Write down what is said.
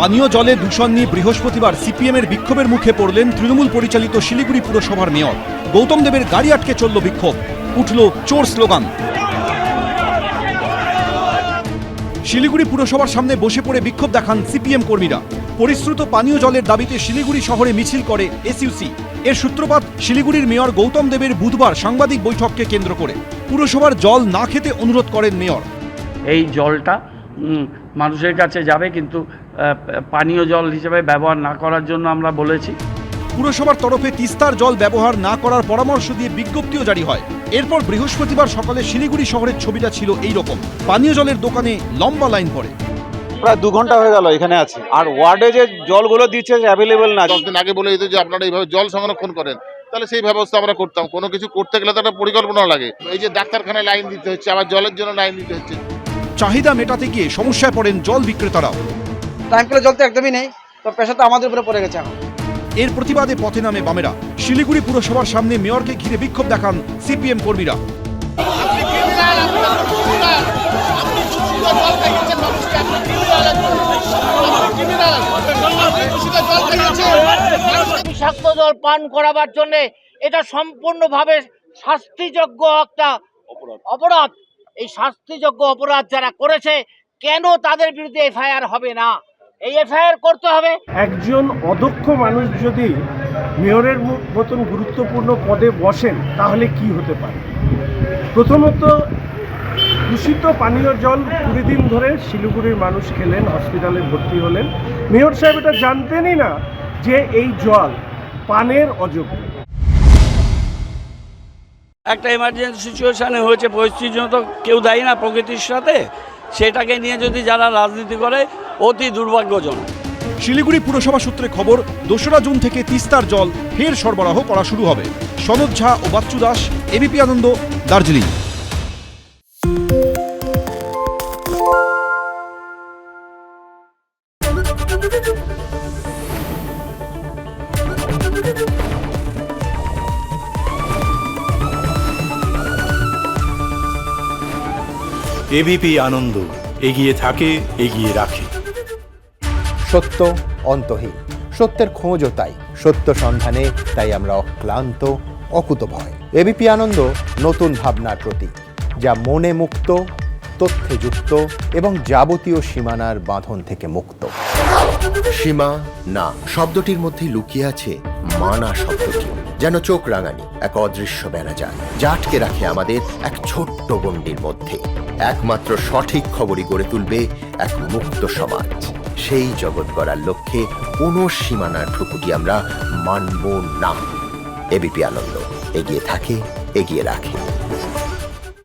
পানীয় জলে দূষণ নিয়ে বৃহস্পতিবার সিপিএমের বিক্ষোভের মুখে পড়লেন তৃণমূল পরিচালিত শিলিগুড়ি পুরসভার মেয়র। গৌতম দেবের গাড়ি আটকে চলল বিক্ষোভ, উঠল চোর স্লোগান। শিলিগুড়ি পুরসভার সামনে বসে পড়ে বিক্ষোভ দেখান সিপিএম কর্মীরা। পরিশ্রুত পানীয় জলের দাবিতে শিলিগুড়ি শহরে মিছিল করে এসইউসি। এর সূত্রপাত শিলিগুড়ির মেয়র গৌতম দেবের বুধবার সাংবাদিক বৈঠককে কেন্দ্র করে। পুরসভার জল না খেতে অনুরোধ করেন মেয়র। এই জলটা মানুষের কাছে যাবে, কিন্তু পানীয় জল হিসেবে ব্যবহার না করার জন্য আমরা বলেছি। পুরসভার তরফে তিস্তার জল ব্যবহার না করার পরামর্শ দিয়ে বিজ্ঞপ্তিও জারি হয়। এরপর বৃহস্পতিবার সকালে শিলিগুড়ি শহরের ছবিটা ছিল এই রকম। পানীয় জলের দোকানে লম্বা লাইন পড়ে। প্রায় 2 ঘন্টা হয়ে গেল এখানে আছে, আর ওয়ার্ডে যে জলগুলো দিচ্ছে অ্যাভেলেবেল না। 10 দিন আগে বলে দিত যে আপনারা এইভাবে জল সংরক্ষণ করেন, তাহলে সেই ব্যবস্থা আমরা করতাম। কোনো কিছু করতে গেলে তো একটা পরিকল্পনা লাগে। এই যে ডাক্তারখানায় লাইন দিতে হচ্ছে, আবার জলের জন্য লাইন দিতে হচ্ছে। চাহিদা মেটাতে গিয়ে সমস্যায় পড়েন জল বিক্রেতারাও। টাইম করে জল তো একদমই নেই, তো পেশা তো আমাদের উপরে পড়ে গেছে এখন। এর প্রতিবাদে পথে নামে বামেরা। শিলিগুড়ি পুরসভার সামনে মেয়রকে ঘিরে বিক্ষোভ দেখান সিপিএম কর্মীরা। বিষাক্ত জল পান করাবার জন্য এটা সম্পূর্ণভাবে শাস্তিযোগ্য একটা অপরাধ। এই শাস্তিযোগ্য অপরাধ যারা করেছে, কেন তাদের বিরুদ্ধে এফআইআর হবে না? এই এফআইআর করতে হবে। একজন অদক্ষ মানুষ যদি মেয়রের মতন গুরুত্বপূর্ণ পদে বসেন, তাহলে কি হতে পারে? প্রথমত, দূষিত পানীয় জল 20 দিন ধরে শিলিগুড়ির মানুষ খেলেন, হসপিটালে ভর্তি হলেন। মেয়র সাহেব এটা জানতেনই না যে এই জল পানের অযোগ্য। একটা এমার্জেন্সি সিচুয়েশানে হয়েছে, পরিস্থিতির জন্য তো কেউ দায়ী না প্রকৃতির সাথে। সেটাকে নিয়ে যদি যারা রাজনীতি করে, অতি দুর্ভাগ্যজনক। শিলিগুড়ি পুরসভা সূত্রে খবর, 2রা জুন থেকে তিস্তার জল ফের সরবরাহ করা শুরু হবে। সনদ ঝা ও বাচ্চু দাস, এবিপি আনন্দ, দার্জিলিং। এবিপি আনন্দ, এগিয়ে থাকে, এগিয়ে রাখে। সত্য অন্তহীন, সত্যের খোঁজও তাই, সত্য সন্ধানে তাই আমরা অক্লান্ত, অকুতভয়। এবিপি আনন্দ নতুন ভাবনার প্রতীক, যা মনে মুক্ত, তথ্যে যুক্ত এবং যাবতীয় সীমানার বাঁধন থেকে মুক্ত। সীমা না শব্দটির মধ্যে লুকিয়ে আছে মানা শব্দটি, যেন চোখ রাঙানি এক অদৃশ্য বেড়াজাল, যা আটকে রাখে আমাদের এক ছোট্ট গণ্ডির মধ্যে। একমাত্র সঠিক খবরই গড়ে তুলবে এক মুক্ত সমাজ। সেই জগৎ গড়ার লক্ষ্যে কোনো সীমানার ঠুকুটি আমরা মানব না। এবিপি আনন্দ, এগিয়ে থাকে, এগিয়ে রাখে।